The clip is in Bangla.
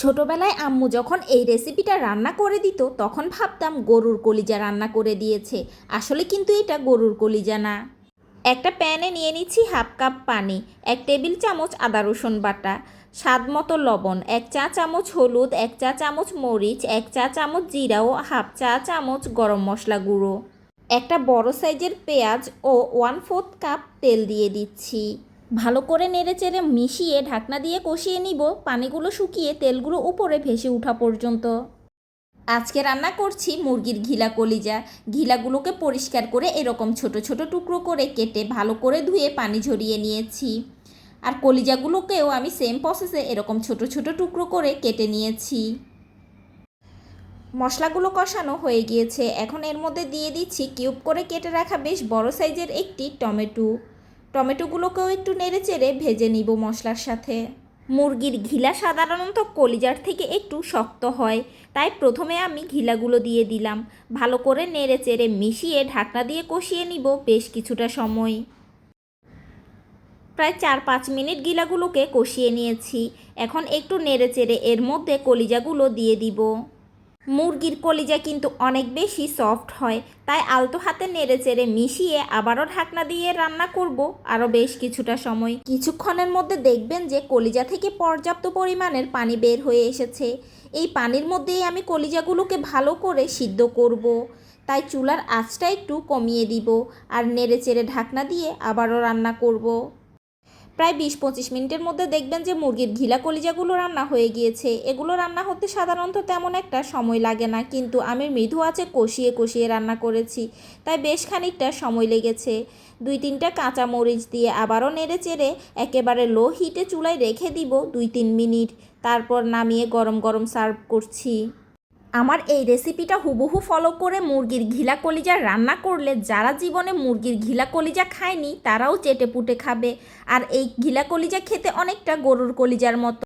ছোটবেলায় আম্মু যখন এই রেসিপিটা রান্না করে দিত তখন ভাবতাম গরুর কলিজা রান্না করে দিয়েছে। আসলে কিন্তু এটা গরুর কলিজা না। একটা প্যানে নিয়ে নিচ্ছি হাফ কাপ পানি, 1 টেবিল চামচ আদা রসুন বাটা, স্বাদ মতো লবণ, 1 চা চামচ হলুদ, 1 চা চামচ মরিচ, 1 চা চামচ জিরা ও হাফ চা চামচ গরম মশলা গুঁড়ো, একটা বড় সাইজের পেঁয়াজ ও 1/4 কাপ তেল দিয়ে দিচ্ছি। ভালো করে নেড়েচেড়ে মিশিয়ে ঢাকনা দিয়ে কষিয়ে নিব, পানিগুলো শুকিয়ে তেলগুলো উপরে ভেসে ওঠা পর্যন্ত। আজকে রান্না করছি মুরগির ঘিলা কলিজা। ঘিলাগুলোকে পরিষ্কার করে এরকম ছোট ছোট টুকরো করে কেটে ভালো করে ধুয়ে পানি ঝরিয়ে নিয়েছি। আর কলিজাগুলোকেও আমি সেম প্রসেসে এরকম ছোট ছোট টুকরো করে কেটে নিয়েছি। মশলাগুলো কষানো হয়ে গিয়েছে, এখন এর মধ্যে দিয়ে দিচ্ছি কিউব করে কেটে রাখা বেশ বড় সাইজের একটি টমেটো। টমেটোগুলোকেও একটু নেড়েচেড়ে ভেজে নিব মশলার সাথে। মুরগির ঘিলা সাধারণত কলিজার থেকে একটু শক্ত হয়, তাই প্রথমে আমি ঘিলাগুলো দিয়ে দিলাম। ভালো করে নেড়েচেড়ে মিশিয়ে ঢাকনা দিয়ে কষিয়ে নিব বেশ কিছুটা সময়। প্রায় 4-5 মিনিট ঘিলাগুলোকে কষিয়ে নিয়েছি। এখন একটু নেড়েচেড়ে এর মধ্যে কলিজাগুলো দিয়ে দিব। মুরগির কলিজা কিন্তু অনেক বেশি সফট হয়, তাই আলতো হাতে নেড়েচেড়ে মিশিয়ে আবারও ঢাকনা দিয়ে রান্না করব আরও বেশ কিছুটা সময়। কিছুক্ষণের মধ্যে দেখবেন যে কলিজা থেকে পর্যাপ্ত পরিমাণের পানি বের হয়ে এসেছে। এই পানির মধ্যেই আমি কলিজাগুলোকে ভালো করে সিদ্ধ করব, তাই চুলার আঁচটা একটু কমিয়ে দিব আর নেড়েচেড়ে ঢাকনা দিয়ে আবারও রান্না করব। প্রায় 20-25 মিনিটের মধ্যে দেখবেন যে মুরগির ঘিলা কলিজাগুলো রান্না হয়ে গিয়েছে। এগুলো রান্না হতে সাধারণত তেমন একটা সময় লাগে না, কিন্তু আমি মৃদু আঁচে কষিয়ে কষিয়ে রান্না করেছি, তাই বেশ খানিকটা সময় লেগেছে। 2-3টা কাঁচা মরিচ দিয়ে আবারও নেড়ে চেড়ে একেবারে লো হিটে চুলায় রেখে দিব 2-3 মিনিট, তারপর নামিয়ে গরম গরম সার্ভ করছি। আমার এই রেসিপিটা হুবহু ফলো করে মুরগির ঘিলা কলিজা রান্না করলে যারা জীবনে মুরগির ঘিলা কলিজা খায়নি তারাও চেটেপুটে খাবে। আর এই ঘিলা কলিজা খেতে অনেকটা গরুর কলিজার মতো।